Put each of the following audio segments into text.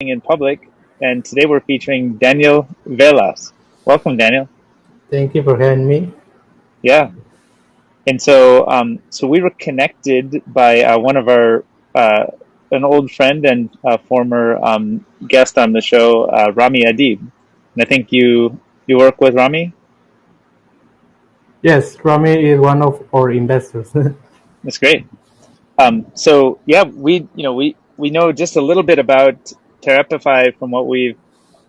in public, and today we're featuring Daniel Vélaz. Welcome, Daniel. Thank you for having me. Yeah, and so we were connected by one of our an old friend and former guest on the show, Rami Adib. And I think you work with Rami. Yes, Rami is one of our investors. That's great. So yeah, we know just a little bit about Terapify from what we've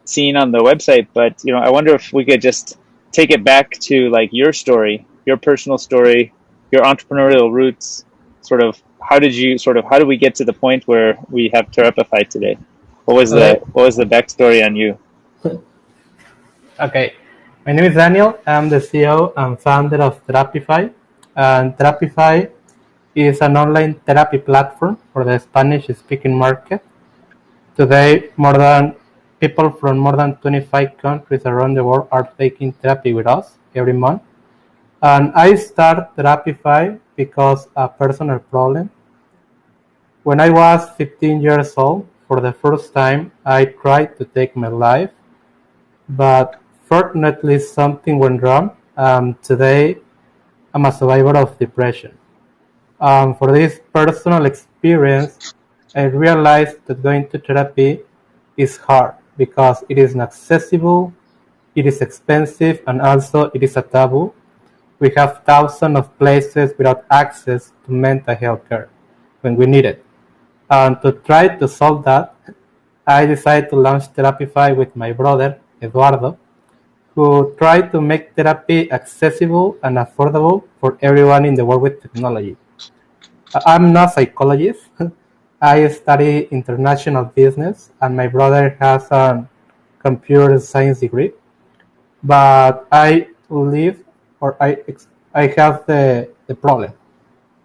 seen on the website, but I wonder if we could just take it back to like your story, your personal story, your entrepreneurial roots. How did we get to the point where we have Terapify today? Okay. What was the backstory on you? Okay. My name is Daniel. I'm the CEO and founder of Terapify. And Terapify is an online therapy platform for the Spanish-speaking market. Today, more than people from more than 25 countries around the world are taking therapy with us every month. And I started Terapify because a personal problem. When I was 15 years old, for the first time, I tried to take my life, but fortunately something went wrong. Today, I'm a survivor of depression. For this personal experience, I realized that going to therapy is hard because it is inaccessible, it is expensive, and also it is a taboo. We have thousands of places without access to mental health care when we need it. And to try to solve that, I decided to launch Terapify with my brother, Eduardo, who tried to make therapy accessible and affordable for everyone in the world with technology. I'm not a psychologist. I study international business, and my brother has a computer science degree. But I live, or I have the problem.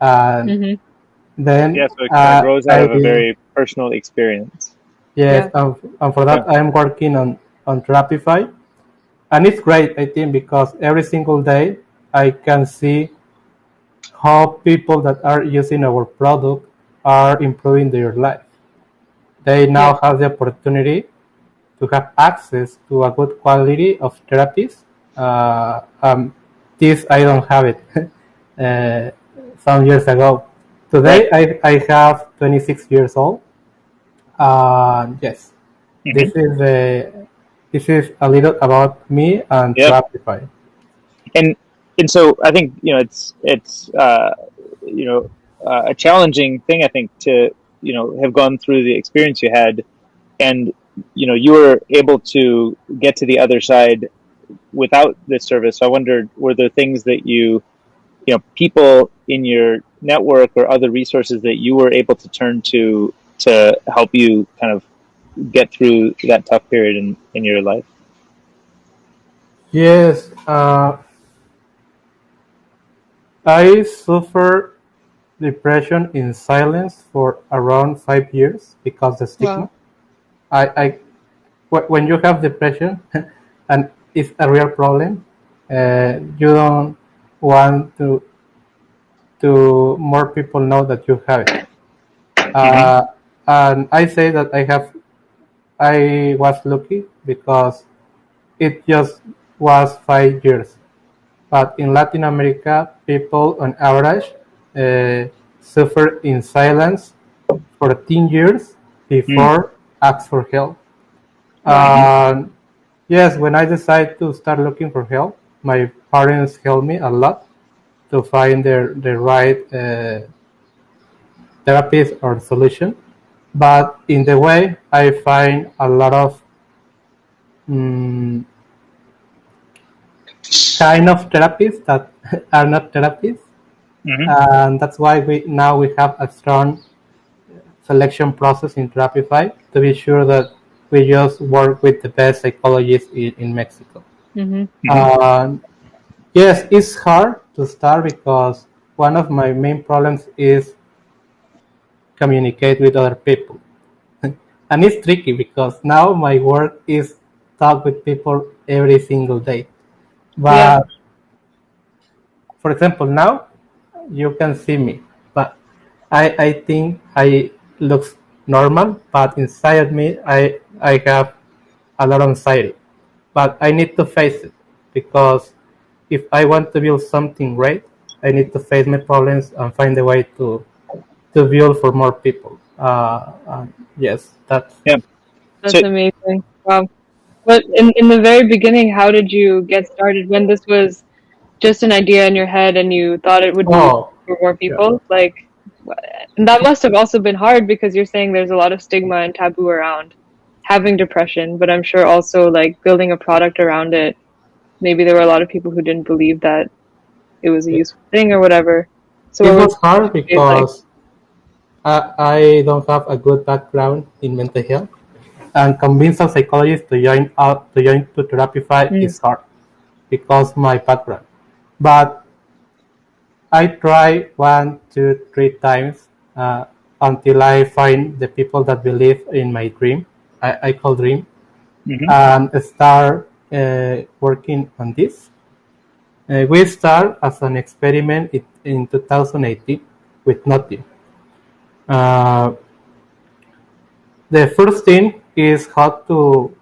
And Mm-hmm. then Yeah, so it kind of grows out I of a very personal experience. Yes, Yeah. and for that Yeah. I'm working on Terapify, and it's great, I think, because every single day I can see how people that are using our product are improving their life. They Yeah. now have the opportunity to have access to a good quality of therapies. This I don't have it uh, some years ago. Right. Today I have 26 years old. Yes, Hmm. this is a this is a little about me and Yep. Terapify. and and so I think it's you know a challenging thing, I think, to have gone through the experience you had, and you were able to get to the other side without this service. So I wondered, were there things that people in your network or other resources that you were able to turn to help you kind of get through that tough period in your life? Yes, I suffered depression in silence for around 5 years because the stigma. Wow. I when you have depression and it's a real problem, you don't want to more people know that you have it. Hmm. Uh, and I say that I was lucky because it just was 5 years. But in Latin America, people on average suffer in silence for 10 years Mm. before ask for help. Wow. Hmm. And yes, when I decided to start looking for help, my parents helped me a lot to find the right therapist or solution. But in the way, I find a lot of mm, kind of therapists that are not therapists, Hmm. and that's why we have a strong selection process in Terapify to be sure that we just work with the best psychologists in Mexico. Mm-hmm. Hmm. Um, yes, it's hard to start because one of my main problems is communicate with other people, and it's tricky because now my work is talk with people every single day. Yeah. But for example, now you can see me, but I think I looks normal, but inside of me, I have a lot of anxiety. But I need to face it because if I want to build something great, I need to face my problems and find a way to build for more people. Yes, that's Yeah. That's So amazing. Wow. But in the very beginning, how did you get started when this was just an idea in your head and you thought it would be useful oh for more yeah. people? Like, and that must have also been hard because you're saying there's a lot of stigma and taboo around having depression, but I'm sure also like building a product around it, maybe there were a lot of people who didn't believe that it was a useful thing or whatever. So It what was was hard the phase like? because I don't have a good background in mental health, and convince a psychologist to join to Terapify Mm. is hard because my background. But I try one, two, three times until I find the people that believe in my dream. I call dream, mhm. and start working on this. We start as an experiment in 2018 with nothing. Uh, the first thing is how to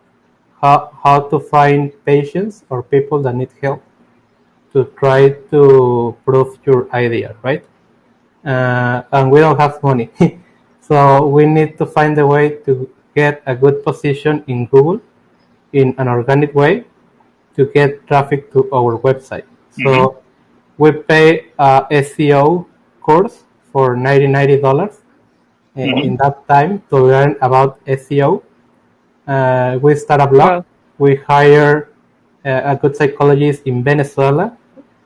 find patients or people that need help to try to prove your idea, right? And we don't have money. So we need to find a way to get a good position in Google in an organic way to get traffic to our website. Mhm. So we pay a SEO course for $90 Mhm. in that time to learn about SEO. We start a blog. Wow. We hire a good psychologist in Venezuela,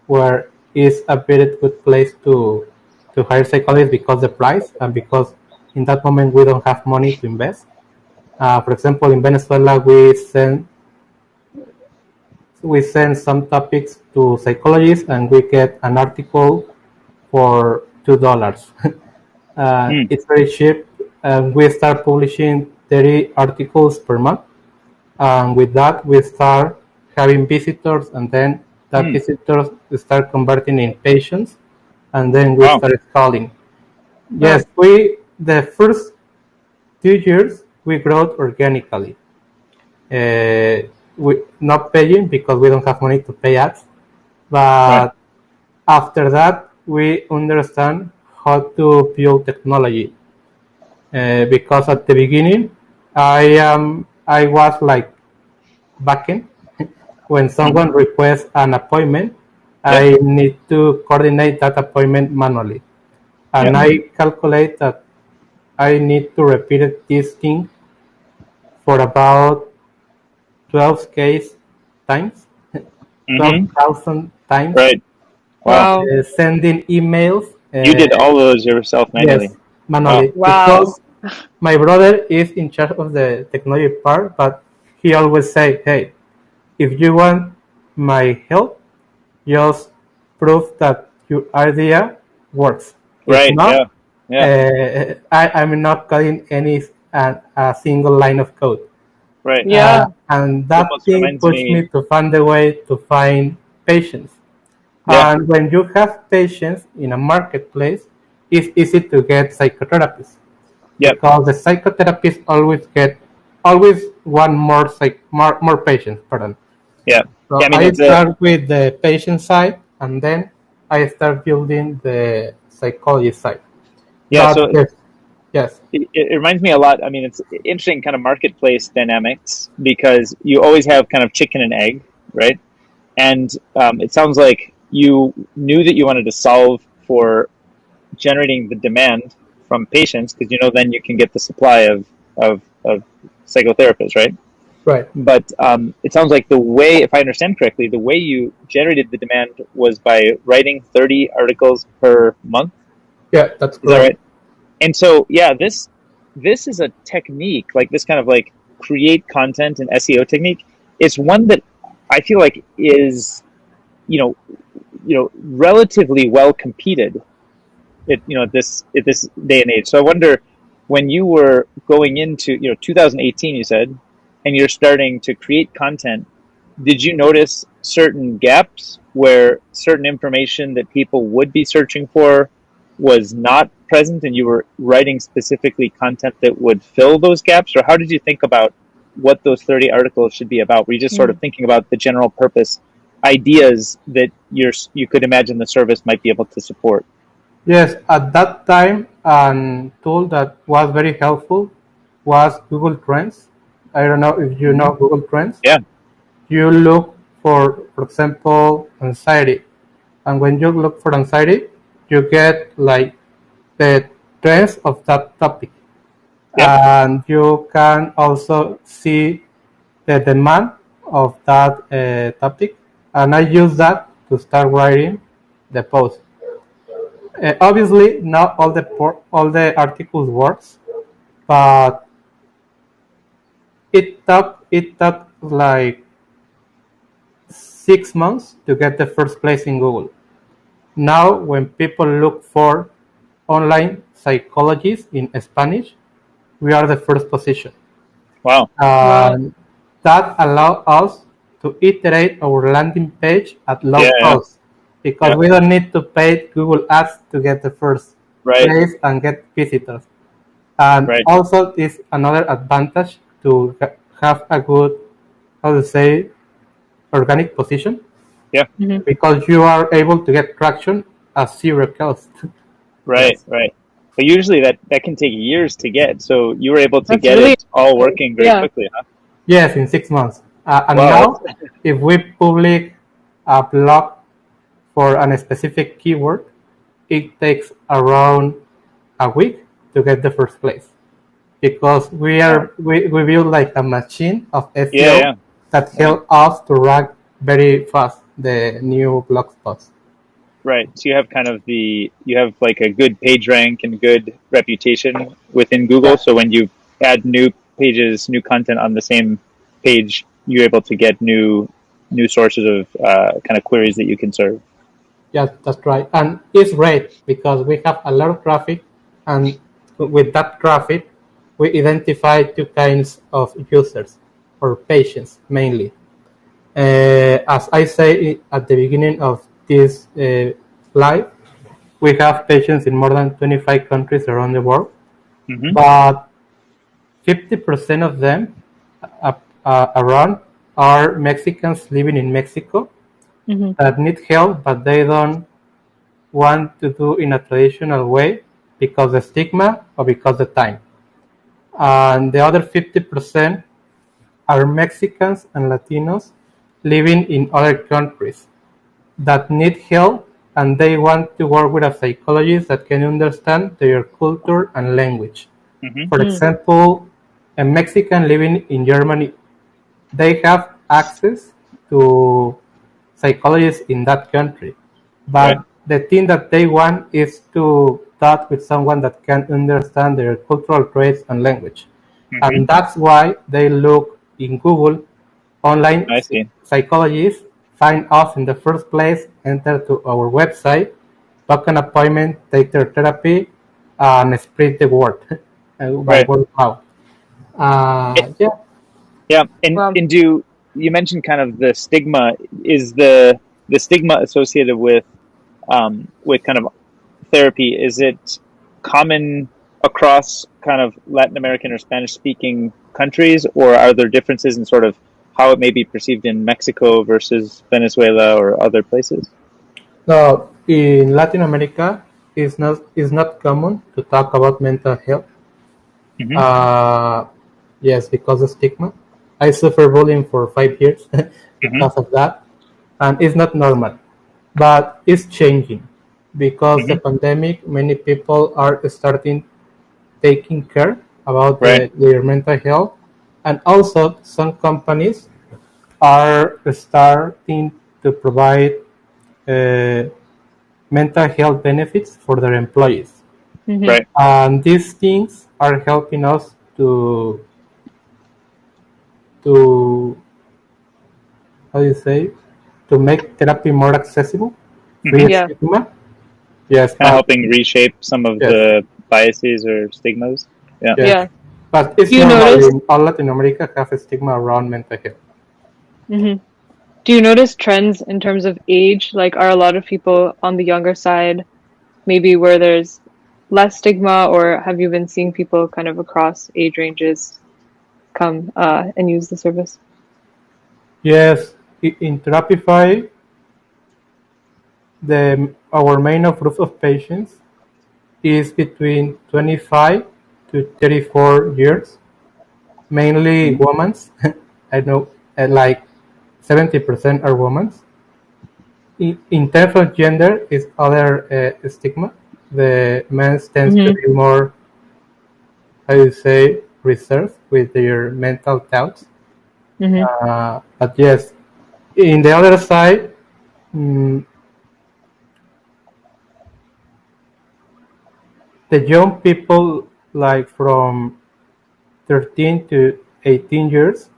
where is a very good place to hire psychologists because the price and because in that moment we don't have money to invest. For example, in Venezuela, we send some topics to psychologists and we get an article for $2. Mm. It's very cheap. We start publishing 30 articles per month. And with that, we start having visitors, and then that Mm. visitors start converting in patients, and then we Wow. start scaling. Wow. Yes, the first 2 years we grow organically. We not paying because we don't have money to pay ads, Right. but after that we understand how to build technology. Because at the beginning, I was like backend. When Mhm. someone requests an appointment, Yeah. I need to coordinate that appointment manually, Yeah. and I calculate that I need to repeat this thing for about 12 case times, Mhm. 12,000 times, Right. Wow. Wow. sending emails. You did all those yourself manually. Yes, Wow. manually, Wow. because my brother is in charge of the technology part, but he always say, "Hey, if you want my help, just prove that your idea works. If Right. not, Yeah. Yeah. I'm not coding a single line of code." Right. Yeah. And It that almost thing reminds pushed me. me to find a way to find patients. Yeah. And when you have patients in a marketplace, it's easy to get psychotherapists Yep. because the psychotherapists always want more patients. Pardon. Yeah. Yeah. So I mean, I it's a. start with the patient side, and then I start building the psychology side. Yeah. But So yes, it reminds me a lot. I mean, it's interesting kind of marketplace dynamics because you always have kind of chicken and egg, right? And it sounds like you knew that you wanted to solve for generating the demand from patients because then you can get the supply of psychotherapists, right? right. But it sounds like the way, if I understand correctly, the way you generated the demand was by writing 30 articles per month. Yeah, that's Is that correct. right? And so, yeah, this is a technique, like this kind of like create content and SEO technique. It's one that I feel like is you know relatively well competed at this day and age. So I wonder, when you were going into 2018, you said, and you're starting to create content, did you notice certain gaps where certain information that people would be searching for was not present and you were writing specifically content that would fill those gaps? Or how did you think about what those 30 articles should be about? Were you just sort of thinking about the general purpose ideas that you could imagine the service might be able to support? Yes, at that time, a tool that was very helpful was Google Trends. I don't know if you know Google Trends. Yeah. You look for example, anxiety. And when you look for anxiety, you get like the trends of that topic. Yep. And you can also see the demand of that topic. And I use that to start writing the post. Obviously, not all the articles works, but it took like 6 months to get the first place in Google. Now, when people look for online psychologists in Spanish, we are the first position. Wow. That allows us to iterate our landing page at low cost because we don't need to pay Google Ads to get the first place and get visitors. And also, it's another advantage to have a good, how to say, organic position. Yeah. Because you are able to get traction at zero cost. Right. But usually that can take years to get. So you were able to get it all working very quickly, huh? Yes, in 6 months. And wow. now, if we publish a blog for a specific keyword, it takes around a week to get the first place. Because we build like a machine of SEO that help us to rank very fast the new blog spots. Right. So you have like a good page rank and good reputation within Google. Yeah. So when you add new pages, new content on the same page, you're able to get new sources of kind of queries that you can serve. Yes, that's right. And it's great because we have a lot of traffic, and with that traffic, we identify two kinds of users or patients mainly. As I say at the beginning of this live, we have patients in more than 25 countries around the world, but 50% of them around are Mexicans living in Mexico that need help, but they don't want to do in a traditional way because the stigma or because the time. And the other 50% are Mexicans and Latinos living in other countries that need help, and they want to work with a psychologist that can understand their culture and language. For example, a Mexican living in Germany, they have access to psychologists in that country, but the thing that they want is to talk with someone that can understand their cultural traits and language. And that's why they look in Google online psychologists, find us in the first place, enter to our website, book an appointment, take their therapy, and spread the word by word of mouth. Yeah, and you mentioned kind of the stigma. Is the stigma associated with kind of therapy? Is it common across kind of Latin American or Spanish speaking countries, or are there differences in sort of how it may be perceived in Mexico versus Venezuela or other places? No, in Latin America, it's not common to talk about mental health. Yes, because of stigma. I suffered bullying for 5 years because of that, and it's not normal, but it's changing because the pandemic. Many people are starting taking care about their mental health, and also some companies are starting to provide mental health benefits for their employees. And these things are helping us to how do you say, to make therapy more accessible, free stigma. Yes, kind of helping reshape some of the biases or stigmas. Yeah. But it's normal in all Latin America have a stigma around mental health. Do you notice trends in terms of age? Like, are a lot of people on the younger side maybe where there's less stigma, or have you been seeing people kind of across age ranges come and use the service? Yes, in Terapify, our main group of patients is between 25 to 34 years, mainly women. I know like 70% are women. In terms of gender, is other stigma. The men tends to be more, how you say, reserved with their mental thoughts. But yes, in the other side, the young people, like from 13 to 18 years,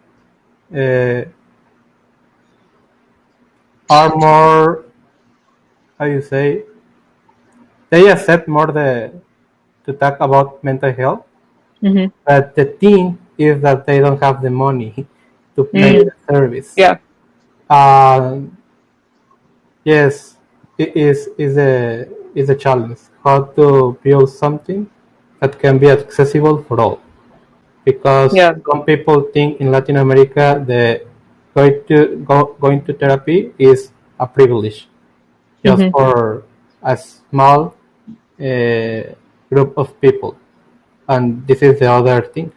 are more, how you say, they accept more to talk about mental health. But the thing is that they don't have the money to pay the service. Yeah. Yes, it is a challenge how to build something that can be accessible for all. Because some people think in Latin America that going to therapy is a privilege, just for a small group of people, and this is the other thing.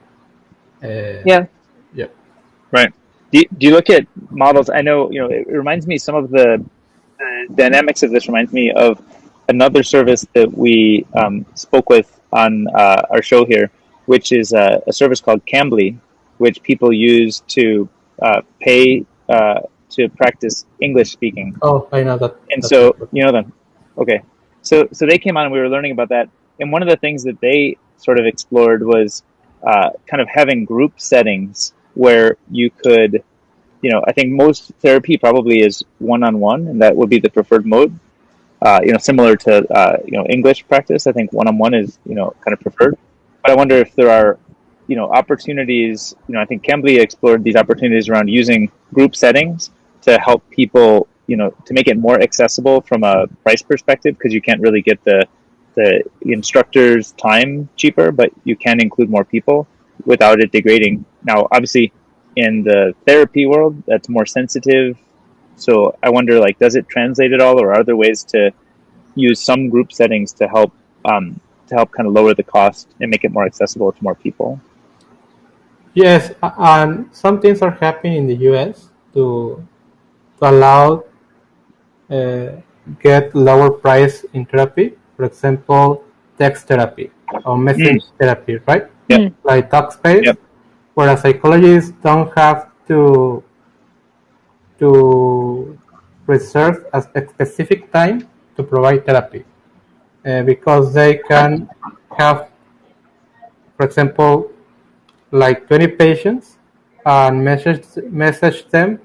Yeah. Right. Do you look at models? I know, it reminds me, some of the dynamics of this reminds me of another service that we spoke with on our show here, which is a service called Cambly, which people use to pay to practice English speaking. Oh, I know that. And so, you know them. Okay. So they came on and we were learning about that. And one of the things that they sort of explored was kind of having group settings where you could, I think most therapy probably is one-on-one, and that would be the preferred mode. Similar to, English practice, I think one-on-one is, kind of preferred. But I wonder if there are, opportunities, I think Cambly explored these opportunities around using group settings to help people, to make it more accessible from a price perspective, because you can't really get the instructor's time cheaper, but you can include more people without it degrading. Now, obviously, in the therapy world, that's more sensitive. So I wonder, does it translate at all, or are there ways to use some group settings to help kind of lower the cost and make it more accessible to more people? Yes, and some things are happening in the U.S. to allow get lower price in therapy. For example, text therapy or message therapy, right? Yep. Like Talkspace, where psychologists don't have to reserve a specific time to provide therapy, because they can have, for example, like 20 patients and message them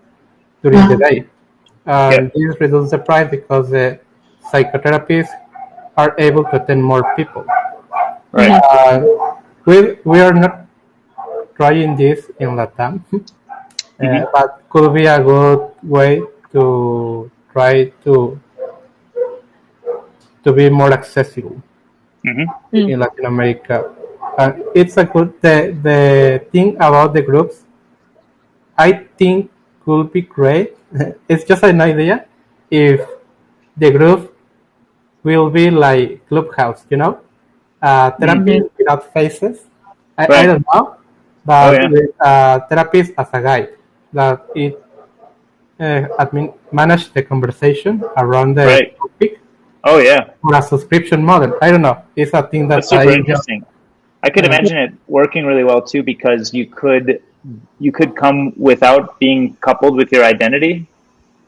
during the day. And this reduces the price because the psychotherapists are able to attend more people. Right. We are not trying this in Latam, but could be a good way to try to be more accessible in Latin America. It's a good the thing about the groups. I think could be great. It's just an idea. If the group will be like Clubhouse, therapy without faces. I don't know, but with therapist as a guide, that it manage the conversation around the topic. Oh yeah. Or a subscription model. I don't know. It's a thing that's super interesting. I could imagine it working really well too, because you could come without being coupled with your identity.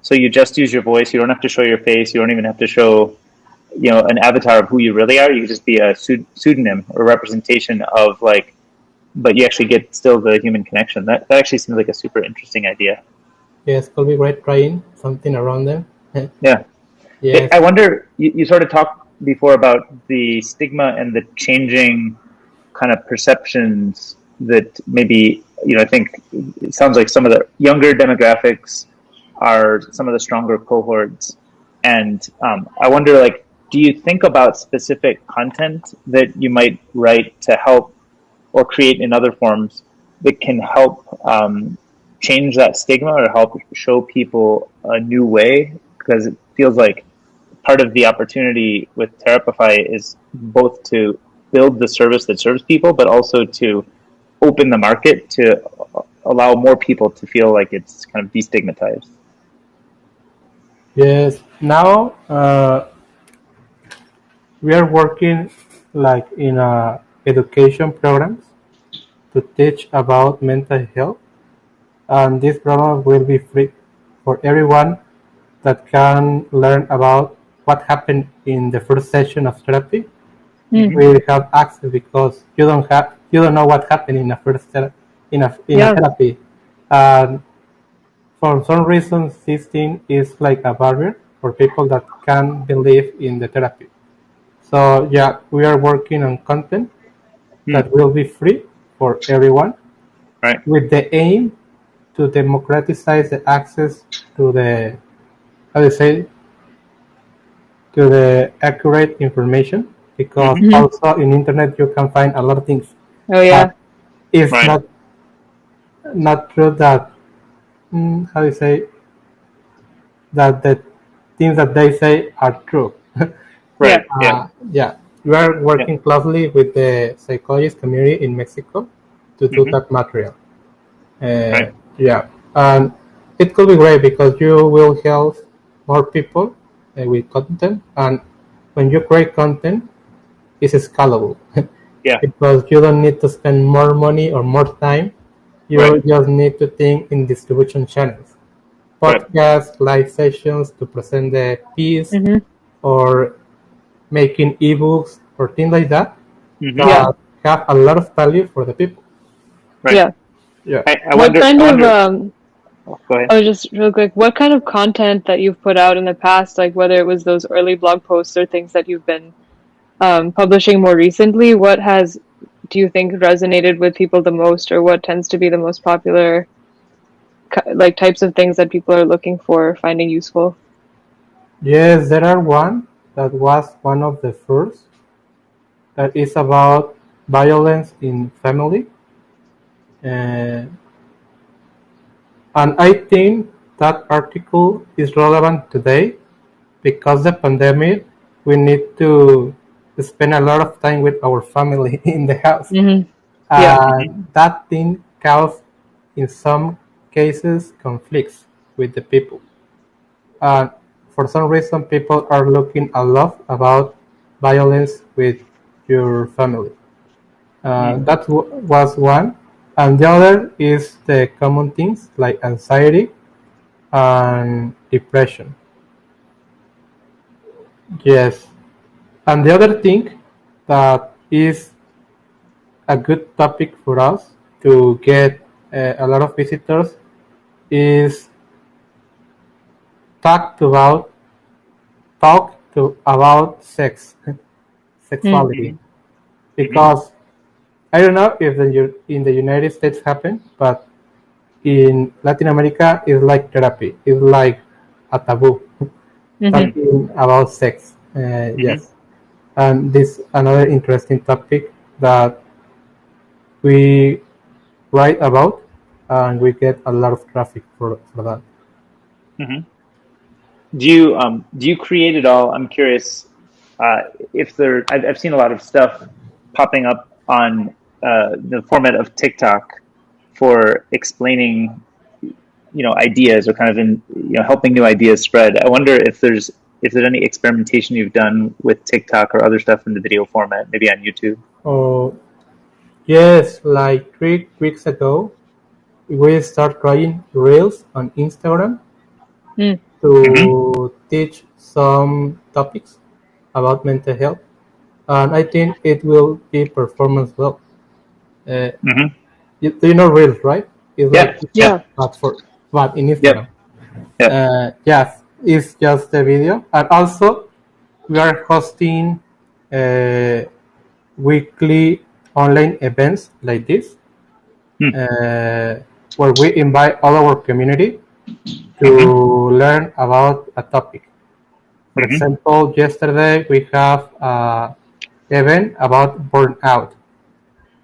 So you just use your voice. You don't have to show your face. You don't even have to show, an avatar of who you really are. You could just be a pseudonym or representation of but you actually get still the human connection. That actually seems like a super interesting idea. Yes, could be great trying something around them. Yeah. Yes. I wonder, you sort of talked before about the stigma and the changing kind of perceptions that maybe, I think it sounds like some of the younger demographics are some of the stronger cohorts. And I wonder, do you think about specific content that you might write to help or create in other forms that can help change that stigma or help show people a new way? Because it feels like part of the opportunity with Terapify is both to build the service that serves people, but also to open the market to allow more people to feel like it's kind of destigmatized. Yes. Now we are working like in education programs to teach about mental health, and this program will be free for everyone that can learn about what happened in the first session of therapy. We have access because you don't know what happened in a a therapy. And for some reason, this thing is like a barrier for people that can believe in the therapy. So yeah, we are working on content that will be free for everyone, Right. with the aim to democratize the access to the, how do you say, to the accurate information, because also in internet you can find a lot of things. Oh yeah. It's Right. not true that, how do you say, that the things that they say are true. Right. Yeah. Yeah, we are working closely with the psychologist community in Mexico to do that material. Right. Yeah, and it could be great because you will help more people with content, and when you create content, it's scalable. Yeah. Because you don't need to spend more money or more time. You Right. just need to think in distribution channels, Right. podcasts, live sessions to present the piece, or making ebooks or things like that that have a lot of value for the people. Right. Yeah. Yeah. I What wonder. kind I of wonder. Oh, go ahead. oh, just real quick, what kind of content that you've put out in the past, like whether it was those early blog posts or things that you've been publishing more recently, what has, do you think, resonated with people the most, or what tends to be the most popular like types of things that people are looking for, finding useful? Yes, there are one that was one of the first that is about violence in family. Uh, and I think that article is relevant today because the pandemic, we need to spend a lot of time with our family in the house. Yeah. That thing causes, in some cases, conflicts with the people. And for some reason, people are looking a lot about violence with your family. That was one. And the other is the common things like anxiety and depression. Yes. And the other thing that is a good topic for us to get a lot of visitors is talk about sex, sexuality, because I don't know if in the United States happen, but in Latin America it's like therapy. It's like a taboo talking about sex. Yes, and this another interesting topic that we write about, and we get a lot of traffic for that. Do you create it all? I'm curious if there. I've seen a lot of stuff popping up on the format of TikTok for explaining, ideas or kind of helping new ideas spread. I wonder if there's any experimentation you've done with TikTok or other stuff in the video format, maybe on YouTube. Oh, yes, like 3 weeks ago, we start trying reels on Instagram to teach some topics about mental health, and I think it will be performance well. Uh, do you know reels, right? It's Yeah. like Yeah. TikTok, but in Yep. Instagram. Yep. Yes, it's just the video, and also we are hosting weekly online events like this, where we invite all our community to learn about a topic. For example, yesterday we have an event about burnout.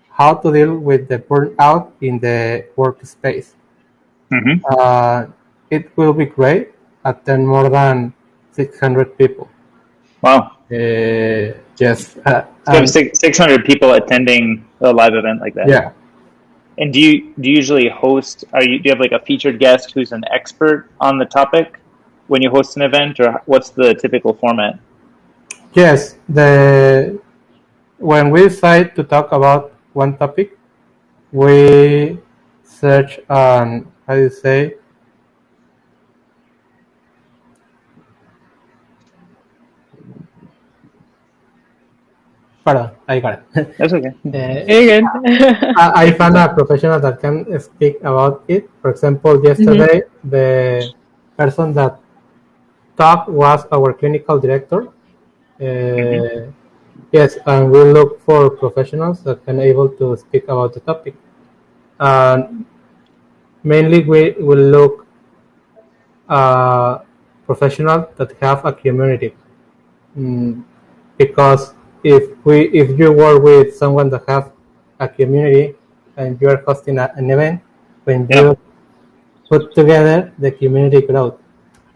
How to deal with the burnout in the workspace. It will be great. Attend more than 600 people. Wow. Yes. So you have 600 people attending a live event like that. Yeah. And do you usually host? Do you have like a featured guest who's an expert on the topic when you host an event, or what's the typical format? Yes. When we decide to talk about one topic, we search on, how do you say? Pardon, I got it. That's okay. Very good. I found a professional that can speak about it. For example, yesterday, the person that talked was our clinical director. Yes, and we look for professionals that can able to speak about the topic. And mainly we will look professionals that have a community. Because if you work with someone that have a community and you are hosting an event, when you put together the community growth.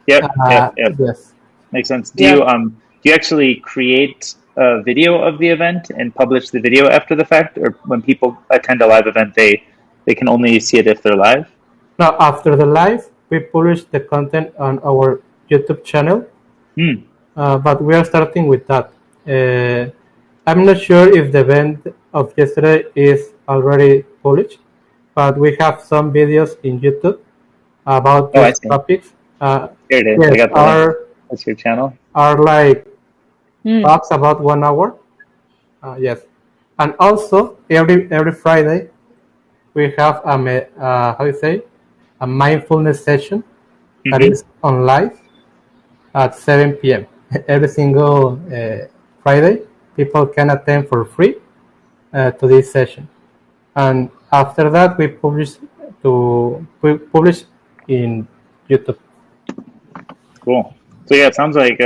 Yep. Yes. Makes sense. Do you actually create a video of the event and publish the video after the fact, or when people attend a live event, they can only see it if they're live? No, after the live, we publish the content on our YouTube channel. But we are starting with that. I'm not sure if the event of yesterday is already published, but we have some videos in YouTube about these topics. Here it is. Yes, I got the link. That's your channel. Are like talks about 1 hour. Yes, and also every Friday we have a mindfulness session that is on live at 7 p.m. Every single Friday. People can attend for free to this session, and after that we publish in YouTube. Cool. So yeah, it sounds like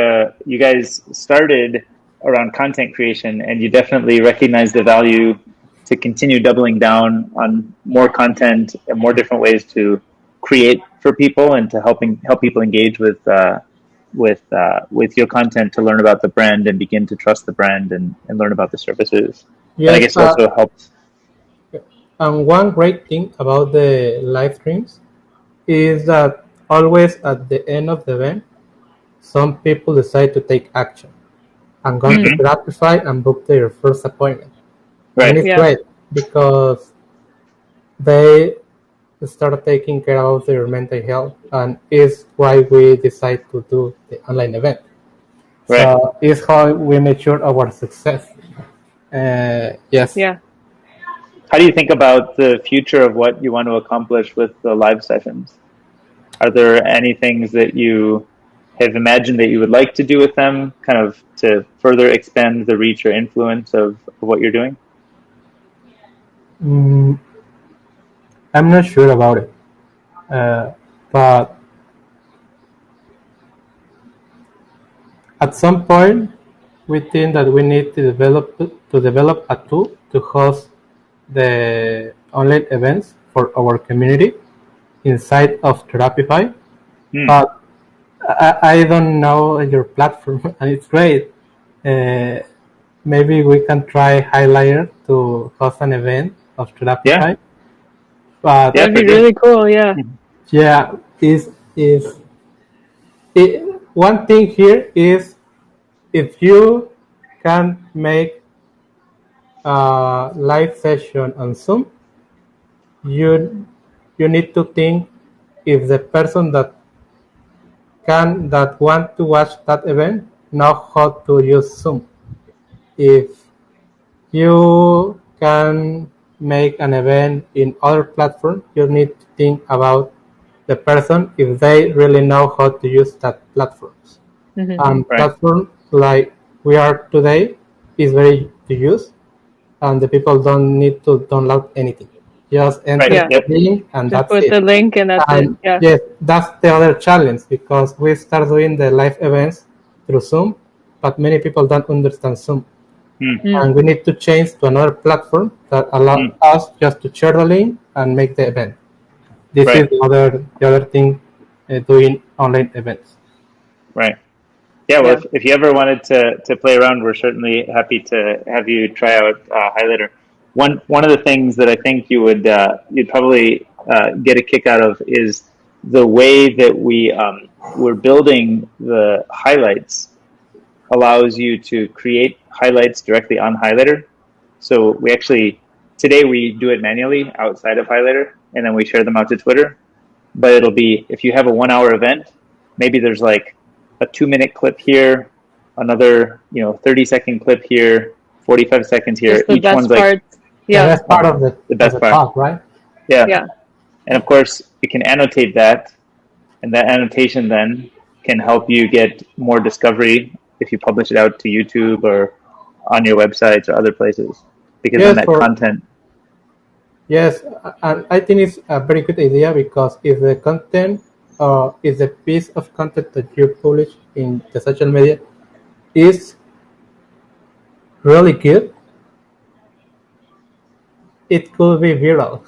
you guys started around content creation, and you definitely recognize the value to continue doubling down on more content and more different ways to create for people and to help people engage with your content to learn about the brand and begin to trust the brand and learn about the services. Yes, and I guess also helps. And one great thing about the live streams is that always at the end of the event, some people decide to take action and go to Terapify and book their first appointment. Right. And it's great because they start taking care of their mental health, and is why we decide to do the online event. Right. So it's how we make sure our success. Yes. Yeah. How do you think about the future of what you want to accomplish with the live sessions? Are there any things that you have imagined that you would like to do with them, kind of to further expand the reach or influence of what you're doing? I'm not sure about it, but at some point, we think that we need to develop a tool to host the online events for our community inside of Terapify. But I don't know your platform, and it's great. Maybe we can try Highlighter to host an event of Terapify. Yeah. But that'd be really cool. Yeah. Yeah. One thing here is if you can make a live session on Zoom, you need to think if the person that want to watch that event know how to use Zoom. If you can make an event in other platforms, you need to think about the person if they really know how to use that platforms. Platforms like we are today is very to use, and the people don't need to download anything. Just enter the link and just that's put it. The link and that's it. Yeah. Yes, that's the other challenge because we start doing the live events through Zoom, but many people don't understand Zoom. Mm. And we need to change to another platform that allows us just to share the link and make the event. This Right. is the other thing, doing online events. Right. Yeah, well, if you ever wanted to play around, we're certainly happy to have you try out Highlighter. One of the things that I think you'd probably get a kick out of is the way that we're building the highlights allows you to create highlights directly on Highlighter. So today we do it manually outside of Highlighter, and then we share them out to Twitter. But it'll be, if you have a 1 hour event, maybe there's like a 2-minute clip here, another 30-second clip here, 45 seconds here. Just the Each best one's parts. The best part of the best part, talk, right? Yeah. And of course, you can annotate that, and that annotation then can help you get more discovery if you publish it out to YouTube or on your websites or other places, because then that content. Yes, and I think it's a very good idea, because if the content is a piece of content that you publish in the social media is really good, it could be viral,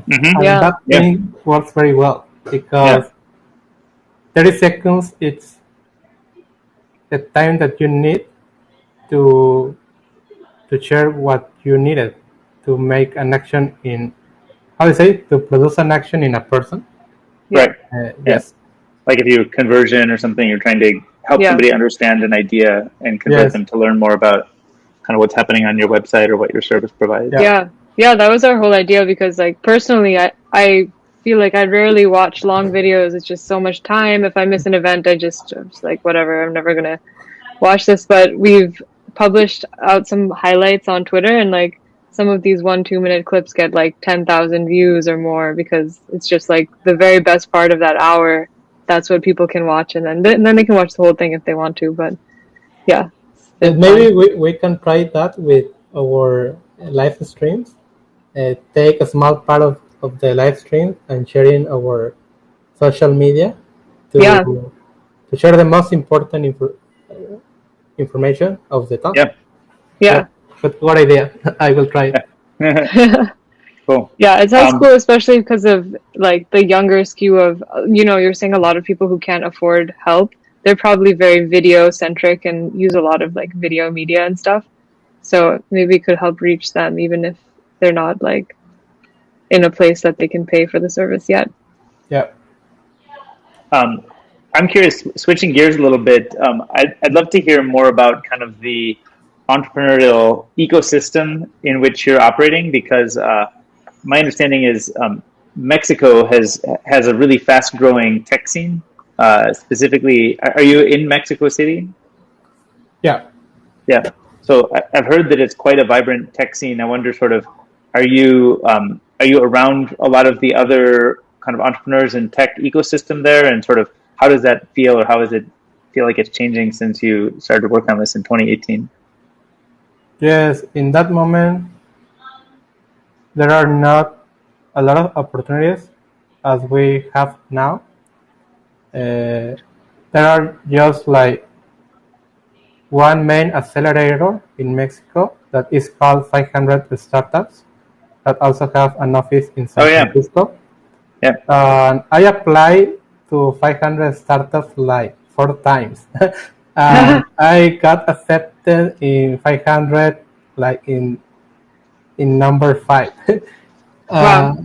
that thing works very well, because 30 seconds it's the time that you need to share what you needed to make an action to produce an action in a person. Right. Yes. Like if you're conversion or something, you're trying to help somebody understand an idea and convert them to learn more about kind of what's happening on your website or what your service provides. Yeah, that was our whole idea, because like personally, I feel like I rarely watch long videos. It's just so much time. If I miss an event, I'm just like, whatever, I'm never gonna watch this. But we've published out some highlights on Twitter, and like some of these 1-2 minute clips get like 10,000 views or more, because it's just like the very best part of that hour. That's what people can watch, and then they can watch the whole thing if they want to. But yeah, maybe we can try that with our live streams. Take a small part of the live stream and share in our social media to share the most important information of the talk. Yeah. But what idea? I will try it. Cool. Yeah, it sounds cool, especially because of like the younger skew of, you're saying a lot of people who can't afford help. They're probably very video centric and use a lot of like video media and stuff. So maybe it could help reach them, even if they're not like in a place that they can pay for the service yet. Yeah. I'm curious, switching gears a little bit, I'd love to hear more about kind of the entrepreneurial ecosystem in which you're operating, because my understanding is Mexico has a really fast growing tech scene. Specifically, are you in Mexico City? Yeah. So I've heard that it's quite a vibrant tech scene. I wonder, sort of, are you around a lot of the other kind of entrepreneurs and tech ecosystem there, and sort of how does that feel, or how does it feel like it's changing since you started to work on this in 2018? Yes, in that moment, there are not a lot of opportunities as we have now. There are just like one main accelerator in Mexico that is called 500 Startups, that also have an office in San Francisco. Yeah. And I applied to 500 startups like 4 times. And I got accepted in 500, like in number 5. Wow.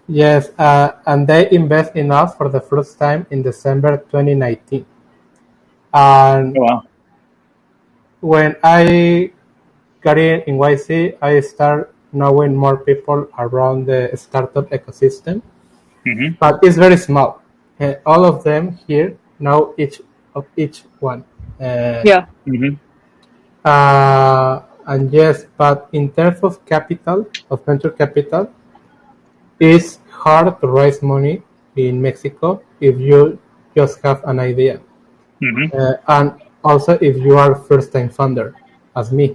Yes, and they invest in us for the first time in December 2019. And when I got in YC, I started knowing more people around the startup ecosystem. But it's very small. All of them here know each one. And yes, but in terms of capital, of venture capital, it's hard to raise money in Mexico if you just have an idea. And also if you are first-time founder, as me.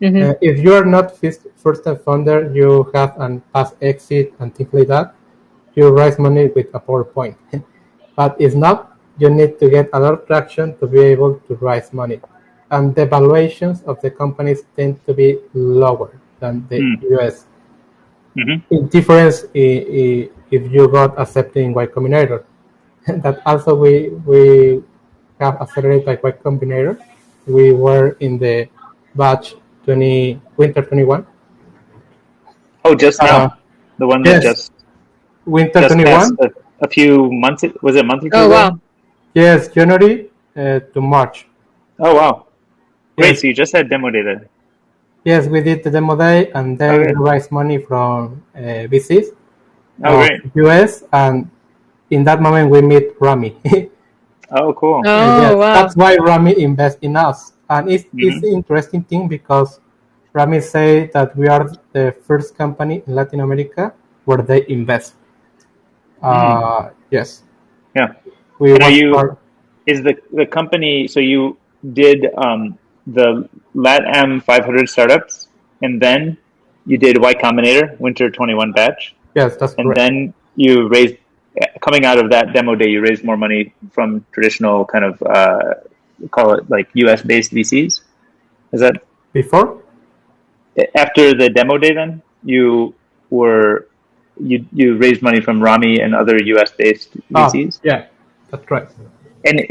If you are not first-time founder, you have an past exit and things like that, you raise money with a PowerPoint. But if not, you need to get a lot of traction to be able to raise money. And the valuations of the companies tend to be lower than the US. In difference if you got accepted in Y Combinator. That also we have accelerated by Y Combinator. We were in the batch winter 21. Oh, just now, the one that Yes, winter just 21. passed a few months. Was it a month or two Oh, ago? wow. Yes, January to March. Oh, wow. Great. Yes. So you just had demo day then. Yes, we did the demo day, and then Okay. we raised money from VCs Oh, of great. US, and in that moment we meet Rami. Oh, cool. Oh, Yes, wow. that's why Rami invests in us, and it's an interesting thing because Rami say that we are the first company in Latin America where they invest. Yes. Yeah. We And are was you? part. Is the company? So you did the LATAM 500 startups, and then you did Y Combinator Winter 21 batch, Yes, that's and correct. then you raised. Coming out of that demo day, you raised more money from traditional kind of call it like US based VCs. Is that Before? after the demo day? Then you raised money from Rami and other US based VCs. Yeah, that's right. And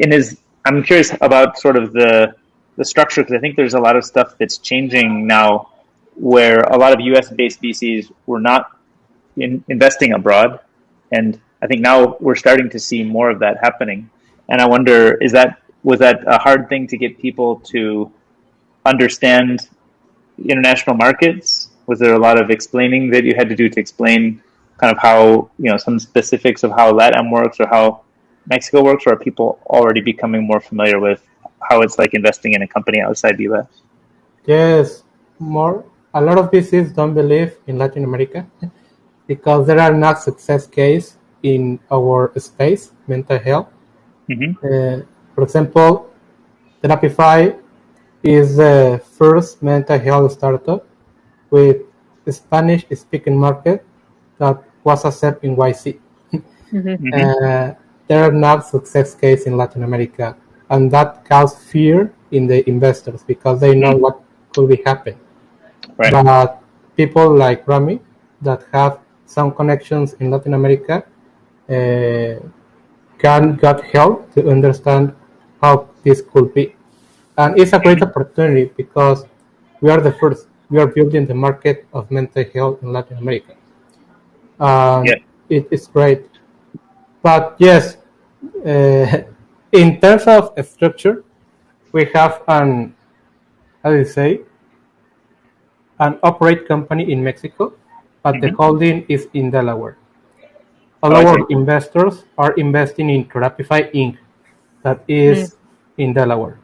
I'm curious about sort of the structure, because I think there's a lot of stuff that's changing now, where a lot of US based VCs were not investing abroad, and I think now we're starting to see more of that happening. And I wonder, was that a hard thing to get people to understand international markets? Was there a lot of explaining that you had to do to explain kind of how, some specifics of how LATAM works or how Mexico works, or are people already becoming more familiar with how it's like investing in a company outside the US? Yes, a lot of VCs don't believe in Latin America because there are not success case in our space, mental health. For example, Terapify is the first mental health startup with a Spanish-speaking market that was accepted in YC. There are not success case in Latin America, and that caused fear in the investors because they know what could be happen. Right. But people like Rami that have some connections in Latin America can get help to understand how this could be. And it's a great opportunity because we are the first. We are building the market of mental health in Latin America. And it is great. But yes, in terms of structure, we have an operate company in Mexico, but the holding is in Delaware. All our investors are investing in Terapify Inc. that is in Delaware.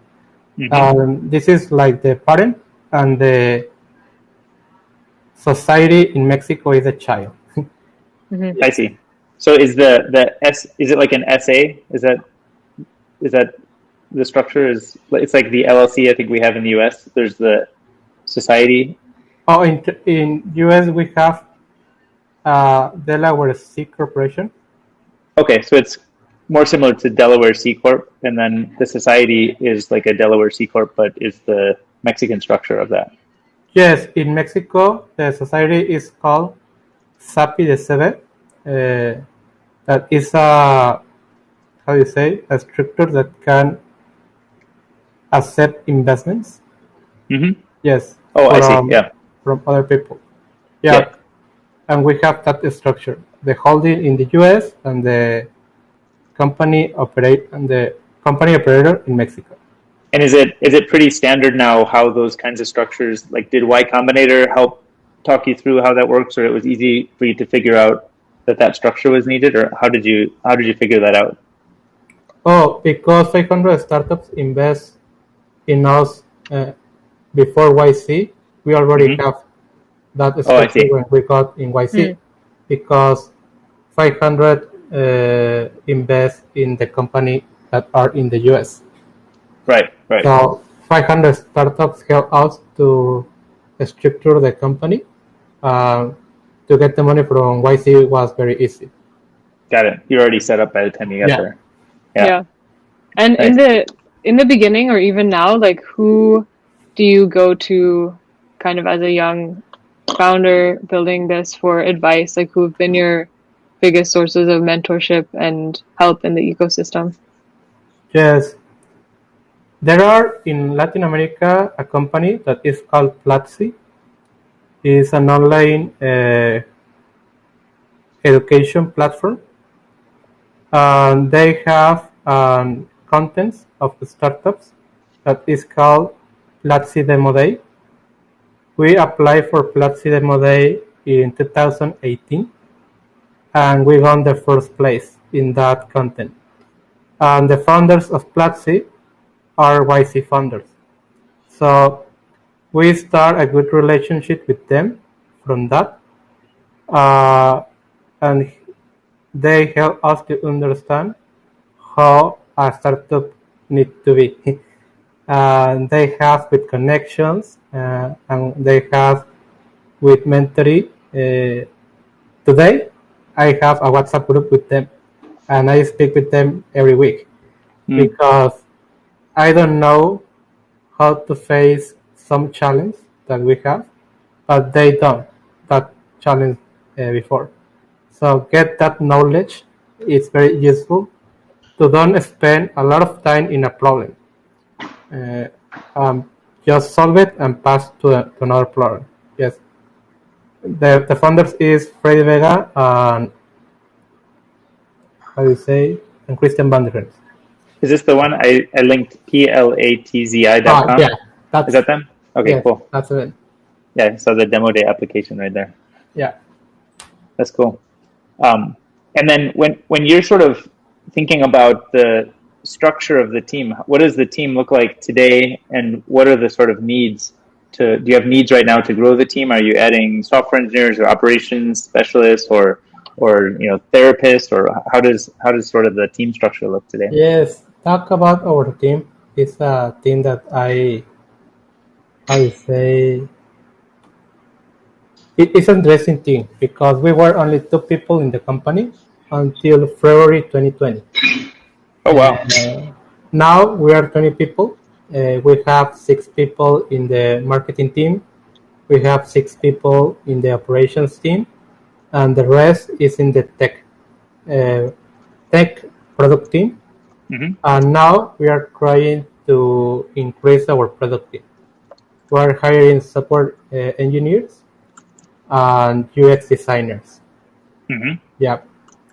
This is like the parent, and the society in Mexico is a child. I see. So is is it like an SA? Is that the structure? It's like the LLC I think we have in the US. There's the society. Oh, in US we have Delaware C Corporation. Okay, so it's more similar to Delaware C Corp, and then the society is like a Delaware C Corp, but is the Mexican structure of that. Yes, in Mexico, the society is called SAPI de Sebe. That is a structure that can accept investments. Yes. Oh, I see. Yeah. From other people. Yeah. And we have that structure: the holding in the US and the company operator in Mexico. And is it pretty standard now how those kinds of structures, like did Y Combinator help talk you through how that works, or it was easy for you to figure out that structure was needed, or how did you figure that out? Oh, because 500 startups invest in us before YC, we already have that structure when we got in YC, because 500 invest in the company that are in the US. Right. So 500 startups help us to structure the company. To get the money from YC was very easy. Got it. You're already set up by the time you got there. Yeah. And Nice. in the beginning or even now, like who do you go to kind of as a young founder building this for advice? Like who've been your biggest sources of mentorship and help in the ecosystem? Yes, there are in Latin America a company that is called Platzi. It's an online education platform, and they have contents of the startups that is called Platzi Demo Day. We applied for Platzi Demo Day in 2018, and we won the first place in that content. And the founders of Platzi are YC founders. So we start a good relationship with them from that. Uh, and they help us to understand how a startup needs to be. They have with connections and they have with mentoring. Today, I have a WhatsApp group with them and I speak with them every week Mm. because I don't know how to face some challenge that we have, but they don't that challenge before. So get that knowledge. It's very useful to don't spend a lot of time in a problem. Uh, just solve it and pass to another problem. Yes, the founders is Freddy Vega and how do you say and Christian Vanderens. Is this the one I linked platzi.com? Yeah, Is that them? Okay, yes, cool. that's it. Yeah, so the demo day application right there. Yeah. That's cool. And then when you're sort of thinking about the structure of the team, what does the team look like today, and what are the sort of needs? Do you have needs right now to grow the team? Are you adding software engineers or operations specialists or therapists, or how does sort of the team structure look today? Yes, talk about our team. It's a team that I say it's an interesting thing because we were only two people in the company until February 2020. Oh wow. Now we are 20 people. We have 6 people in the marketing team. We have 6 people in the operations team, and the rest is in the uh, tech product team. Mm-hmm. And now we are trying to increase our product team. We are hiring support engineers and UX designers. Mm-hmm. Yeah.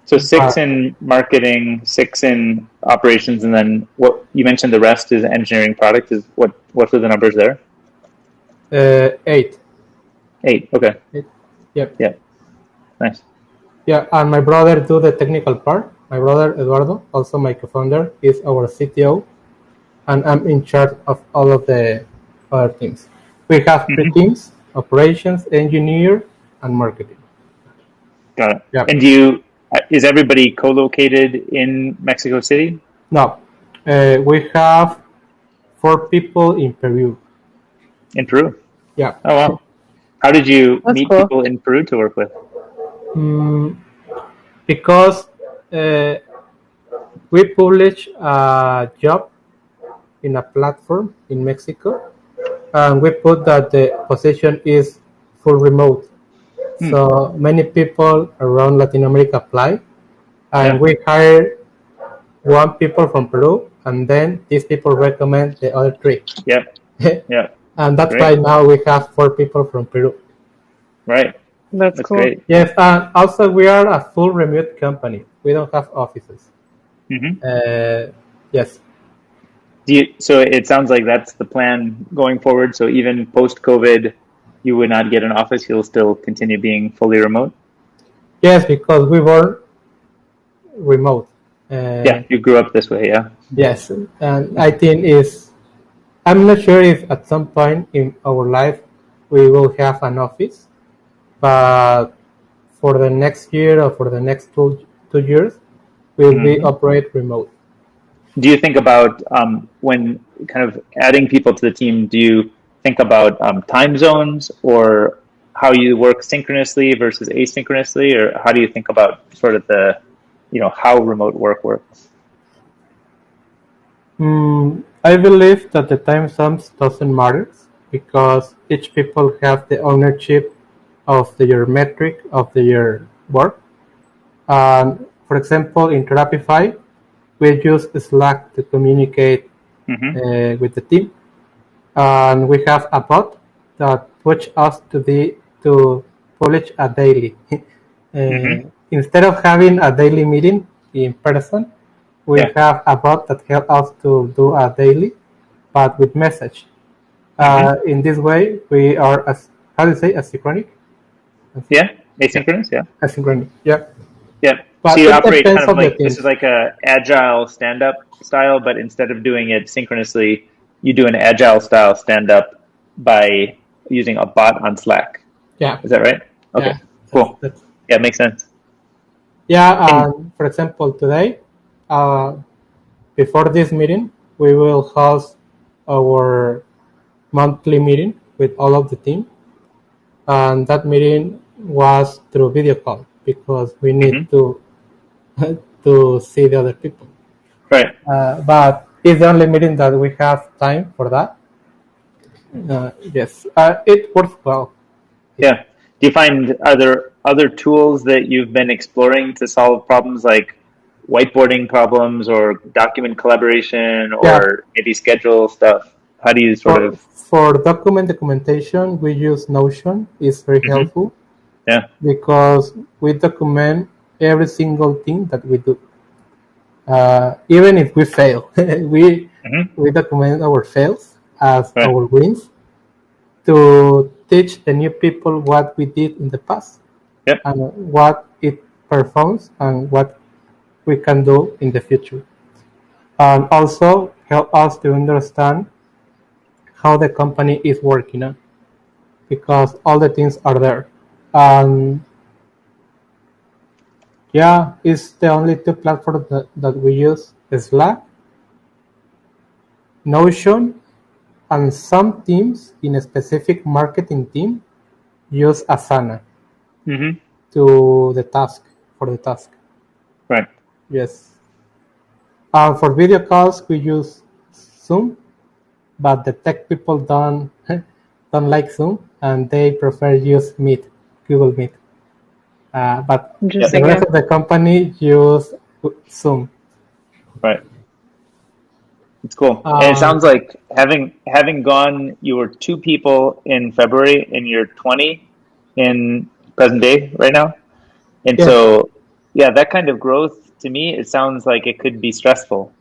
So Uh, 6 in marketing, 6 in operations, and then what you mentioned the rest is engineering product. Is what are the numbers there? 8. 8. Okay. Yep. Yeah. Nice. Yeah, and my brother do the technical part. My brother Eduardo, also my co-founder, is our CTO, and I'm in charge of all of the other teams. We have 3 Mm-hmm. teams: operations, engineer, and marketing. Got it. Yeah. And is everybody co-located in Mexico City? Now, we have 4 people in Peru. In Peru? Yeah. Oh wow. How did you That's meet cool. people in Peru to work with? Because uh, we publish a job in a platform in Mexico, and we put that the position is full remote. So many people around Latin America apply, and Yeah. we hire 1 people from Peru, and then these people recommend the other 3. Yeah. Yeah. And that's why Great. now we have 4 people from Peru. Right. That's That's cool. great. Yes, and also we are a full remote company. We don't have offices. Mm-hmm. Yes. So it sounds like that's the plan going forward. So even post COVID, you would not get an office. You'll still continue being fully remote. Yes, because we were remote. Yeah, you grew up this way. Yeah. Yes, and I think I'm not sure if at some point in our life we will have an office, but for the next year or for the next 2 years, we'll be Mm-hmm. operate remote. Do you think about when kind of adding people to the team? Do you think about time zones or how you work synchronously versus asynchronously, or how do you think about sort of the how remote work works? I believe that the time zones doesn't matter because each people have the ownership of their metric of their work. For example, in Terapify, we use Slack to communicate with the team, and we have a bot that push us to publish a daily. Instead of having a daily meeting in person, we have a bot that helps us to do a daily, but with message. In this way, we are how do you say asynchronic? Yeah, asynchronous. Yeah. Asynchronic. Yeah. Yeah. But So you it operate depends kind of on the like this teams. is like a agile stand-up style, but instead of doing it synchronously, you do an agile style stand-up by using a bot on Slack. Yeah. Is that right? Okay. Yeah. Cool. Yeah, it makes sense. Yeah. For example, today, before this meeting, we will host our monthly meeting with all of the team, and that meeting was through video call because we need to see the other people. Right. But it's the only meeting that we have time for that. Yes, it works well. Yeah. Do you find are there other tools that you've been exploring to solve problems like whiteboarding problems or document collaboration or maybe schedule stuff? How do you sort of for documentation we use Notion. It's very helpful. Yeah. Because we document every single thing that we do. Even if we fail, we document our fails as our wins to teach the new people what we did in the past and what it performs and what we can do in the future. And also help us to understand how the company is working on because all the things are there. Yeah, it's the only two platforms that we use: Slack, Notion, and some teams in a specific marketing team use Asana for the task. Right. Yes. For video calls, we use Zoom, but the tech people don't like Zoom, and they prefer use Google Meet. But the rest of the company use Zoom. Right. It's cool. And it sounds like having gone, you were 2 people in February and you're 20 in present day right now. And so, yeah, that kind of growth to me, it sounds like it could be stressful.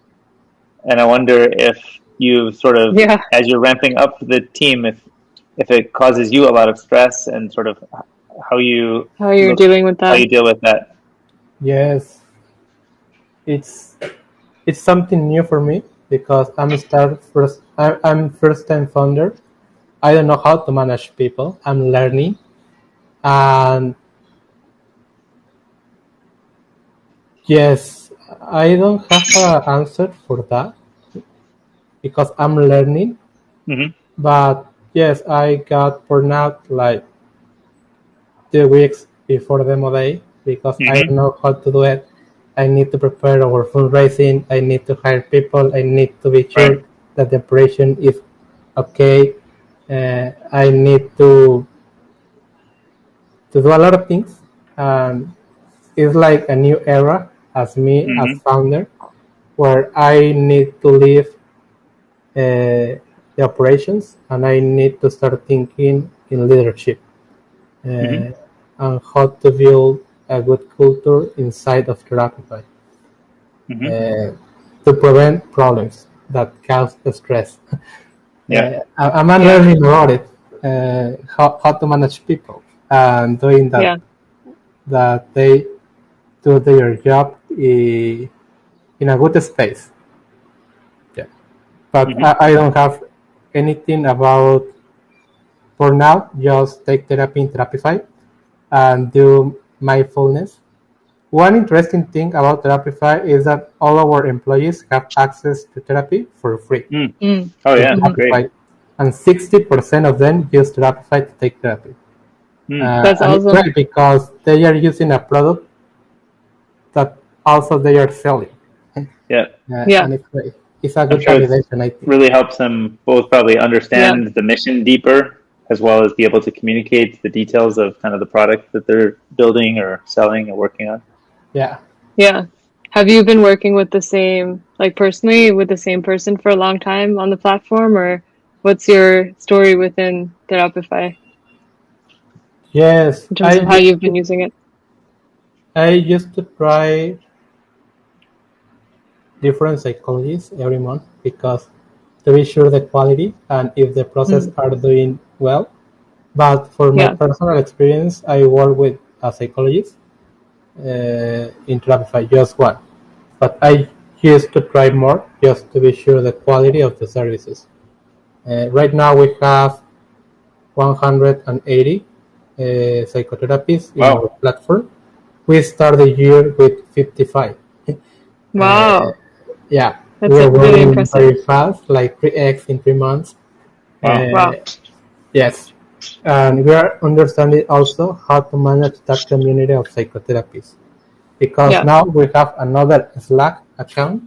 And I wonder if you sort of, as you're ramping up the team, if it causes you a lot of stress and sort of how you're dealing with that. How you deal with that. Yes. It's something new for me because I'm first time founder. I don't know how to manage people. I'm learning, and yes, I don't have an answer for that because I'm learning. But yes, I got burnout like 2 weeks before demo day because I don't know how to do it. I need to prepare our fundraising. I need to hire people. I need to be sure that the operation is okay. I need to do a lot of things. It's like a new era as me as founder, where I need to leave the operations and I need to start thinking in leadership and how to build a good culture inside of Terapify to prevent problems that cause stress. I'm learning about it, how to manage people and doing that, that they do their job in a good space. Yeah, but I don't have anything about for now. Just take therapy in Terapify and do mindfulness. One interesting thing about Terapify is that all our employees have access to therapy for free. Oh yeah, great. And 60% of them use Terapify to take therapy. That's awesome. It's great because they are using a product that also they are selling. Yeah. And it's great. it's a I'm good sure it validation, I think. really helps them both probably understand the mission deeper, as well as be able to communicate the details of kind of the product that they're building or selling or working on. Yeah. Yeah. Have you been working with the same, like personally, with the same person for a long time on the platform, or what's your story within Terapify Yes, in terms of how you've been using it? I used to try different psychologies every month because to be sure the quality and if the process Mm. are doing well. But for my Yeah. personal experience, I work with a psychologist in Terapify, just one. But I used to try more just to be sure the quality of the services. Right now we have 180 psychotherapists in our Wow. platform. We start the year with 55. Wow. Yeah, That's we are really growing impressive. very fast, like 3x in 3 months. Wow. Wow. Yes, and we are understanding also how to manage that community of psychotherapists because Yeah. now we have another Slack account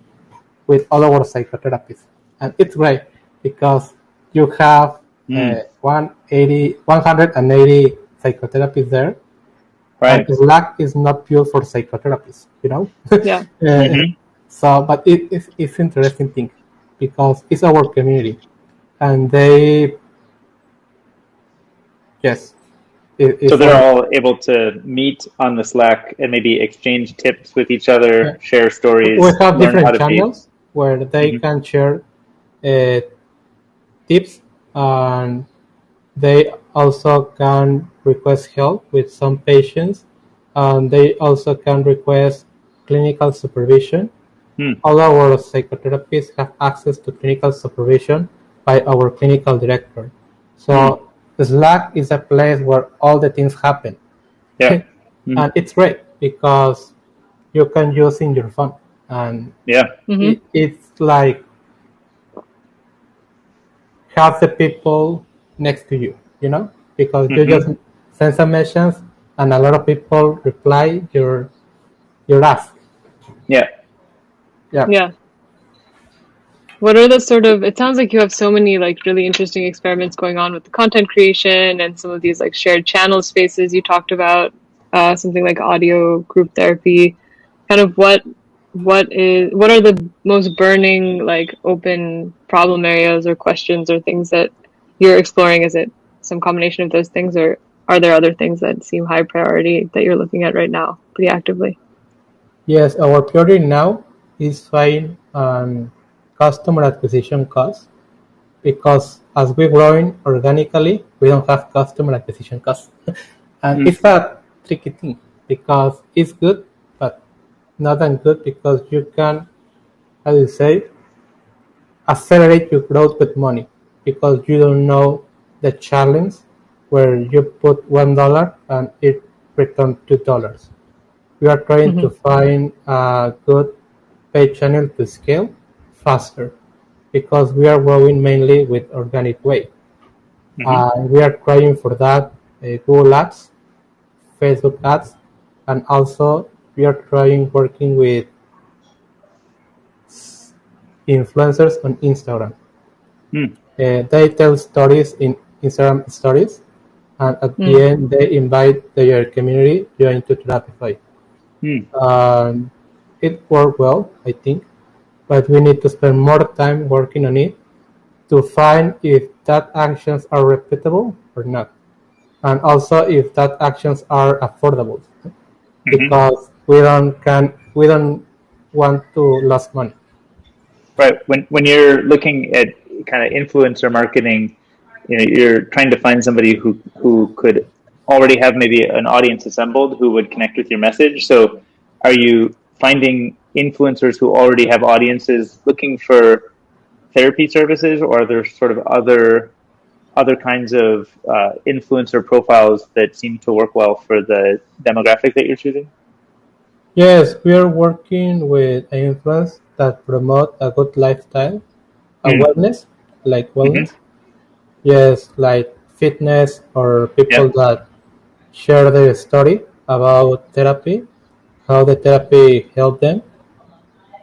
with all our psychotherapists, and it's great because you have Mm. 180 psychotherapists there, and Right. Slack is not pure for psychotherapists, you know. Yeah. Mm-hmm. So, but it's interesting thing because it's our community, and they yes, So it's they're our all able to meet on the Slack and maybe exchange tips with each yeah. other, share We stories, have learn how different to be. channels where they Mm-hmm. can share uh, tips, and they also can request help with some patients, and they also can request clinical supervision. Mm. All our psychotherapists have access to clinical supervision by our clinical director. Mm. So Slack is a place where all the things happen. Yeah. Mm-hmm. And it's great because you can use in your phone, and Yeah. Mm-hmm. it's like have the people next to you, because you just Mm-hmm. send some messages and a lot of people reply your ask. Yeah. Yeah. Yeah. What are the sort of, it sounds like you have so many like really interesting experiments going on with the content creation and some of these like shared channel spaces you talked about, something like audio group therapy. Kind of what are the most burning like open problem areas or questions or things that you're exploring? Is it some combination of those things, or are there other things that seem high priority that you're looking at right now pretty actively? Yes, our priority now is find customer acquisition cost because as we're growing organically, we don't have customer acquisition costs. And Mm. it's a tricky thing because it's good, but not that good because you can, how do you say, accelerate your growth with money because you don't know the challenge where you put $1 and it returns $2. We are trying Mm-hmm. to find a good paid channel to scale faster because we are growing mainly with organic way. Mm-hmm. We are trying for that Google Ads, Facebook Ads, and also we are trying working with influencers on Instagram. Mm. They tell stories in Instagram stories, and at the Mm. end they invite their community join to Terapify. Mm. And it worked well, I think, but we need to spend more time working on it to find if that actions are repeatable or not, and also if that actions are affordable, Mm-hmm. because we don't want to lose money. Right. When you're looking at kind of influencer marketing, you're trying to find somebody who could already have maybe an audience assembled who would connect with your message. So, are you finding influencers who already have audiences looking for therapy services, or are there sort of other kinds of influencer profiles that seem to work well for the demographic that you're choosing? Yes, we are working with influencers that promote a good lifestyle, a Mm. wellness, like Mm-hmm. wellness. Yes, like fitness or Yeah. people that share their story about therapy, how the therapy helped them.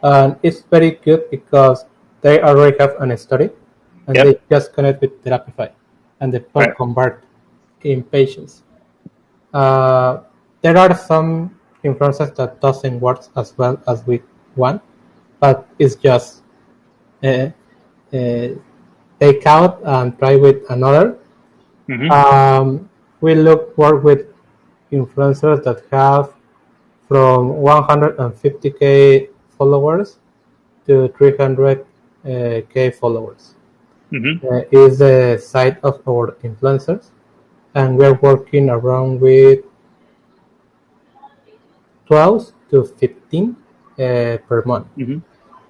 And it's very good because they already have an study, and Yep. they just connect with Terapify, and the people Right. convert in patients. There are some influencers that doesn't work as well as we want, but it's just uh, take out and try with another. We work with influencers that have from 150K followers to 300K followers. Is the side of our influencers, and we're working around with 12 to 15 per month.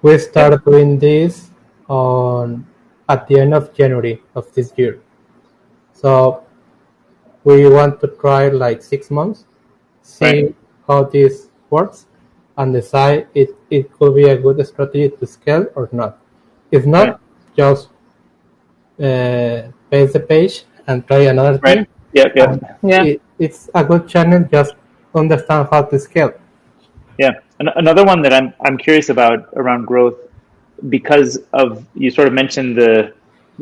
We started doing this at the end of January of this year. So we want to try like 6 months, see how this works, and decide it could be a good strategy to scale or not. If not, just paste the page and try another thing. It's a good channel, just understand how to scale. Yeah. Another one that I'm curious about around growth, because of, you sort of mentioned the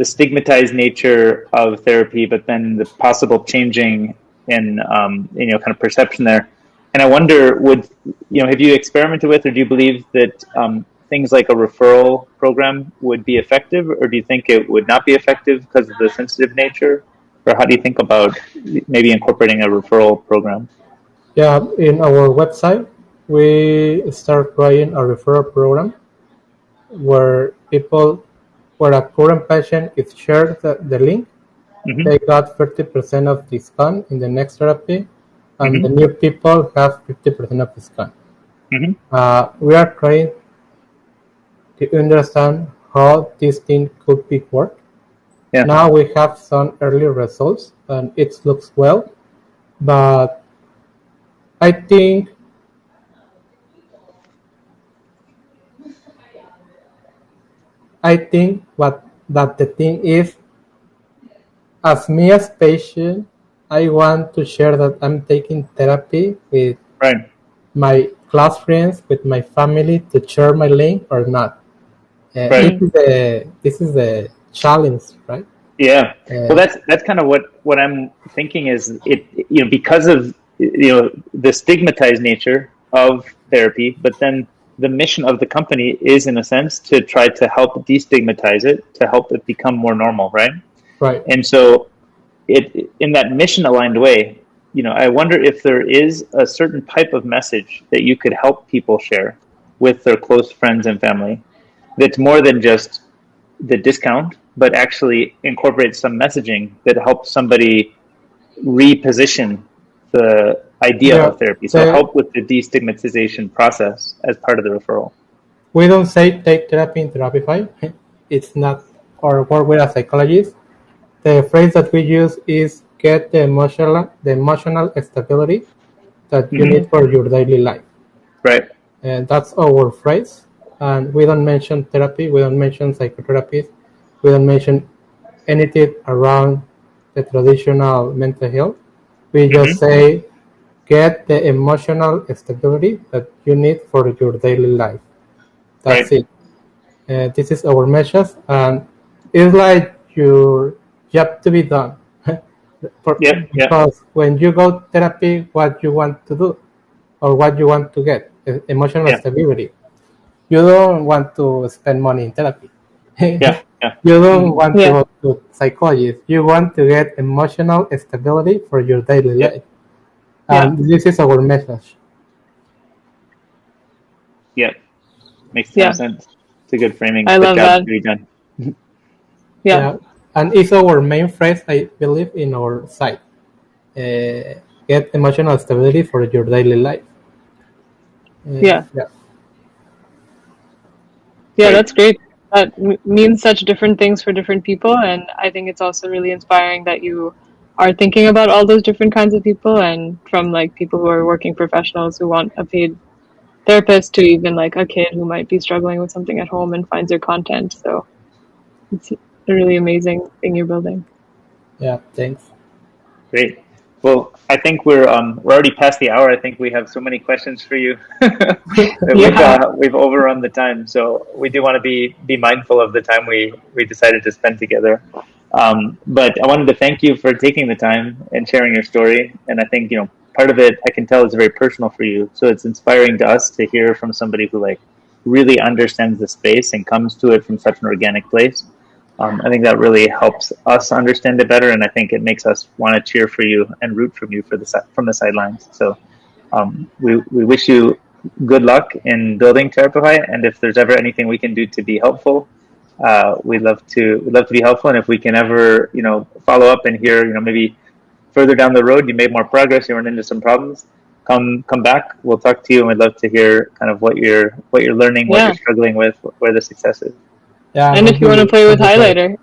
stigmatized nature of therapy, but then the possible changing in kind of perception there. And I wonder, have you experimented with, or do you believe that things like a referral program would be effective, or do you think it would not be effective because of the sensitive nature? Or how do you think about maybe incorporating a referral program? Yeah, in our website, we start trying a referral program where a current patient is shared the link, they got 30% of discount in the next therapy, and the new people have 50% of discount. We are trying to understand how this thing could be work. Now we have some early results, and it looks well, but I think that the thing is, as me as patient, I want to share that I'm taking therapy with my close friends, with my family, to share my link or not. This is the challenge, right? Yeah. Well, that's kind of what I'm thinking is because of the stigmatized nature of therapy, but then the mission of the company is, in a sense, to try to help destigmatize it, to help it become more normal, right? Right. And so, in that mission aligned way, I wonder if there is a certain type of message that you could help people share with their close friends and family that's more than just the discount, but actually incorporates some messaging that helps somebody reposition the idea of therapy. So help with the destigmatization process as part of the referral. We don't say take therapy in Terapify. It's not our work with a psychologist. The phrase that we use is get the emotional stability that you need for your daily life. Right. And that's our phrase. And we don't mention therapy. We don't mention psychotherapy. We don't mention anything around the traditional mental health. We just say get the emotional stability that you need for your daily life. That's it. This is our message, and it's like your job to be done. Because when you go therapy, what you want to do or what you want to get, emotional stability. You don't want to spend money in therapy. You don't want to go to psychologist. You want to get emotional stability for your daily life. And this is our message. Yeah. Makes total sense. It's a good framing. I love that. To be done. Yeah. And it's our main phrase, I believe, in our site. Get emotional stability for your daily life. Yeah, that's great. That means such different things for different people, and I think it's also really inspiring that you are thinking about all those different kinds of people, and from like people who are working professionals who want a paid therapist to even like a kid who might be struggling with something at home and finds your content. So it's a really amazing thing you're building. Yeah, thanks. Great. Well, I think we're already past the hour. I think we have so many questions for you that we've overrun the time. So we do want to be mindful of the time we decided to spend together. But I wanted to thank you for taking the time and sharing your story. And I think part of it I can tell is very personal for you. So it's inspiring to us to hear from somebody who really understands the space and comes to it from such an organic place. I think that really helps us understand it better, and I think it makes us want to cheer for you and root from you from the sidelines. So we wish you good luck in building Terapify, and if there's ever anything we can do to be helpful, we'd love to be helpful. And if we can ever follow up and hear maybe further down the road you made more progress, you run into some problems, come back. We'll talk to you, and we'd love to hear kind of what you're learning, what you're struggling with, where the success is. Yeah, and if you want to play with Highlighter.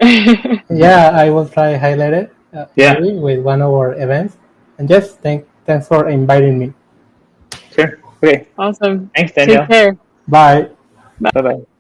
Yeah, I will try Highlighter maybe with one of our events. And just thanks for inviting me. Sure. Okay. Awesome. Thanks, Daniel. Take care. Bye. Bye-bye.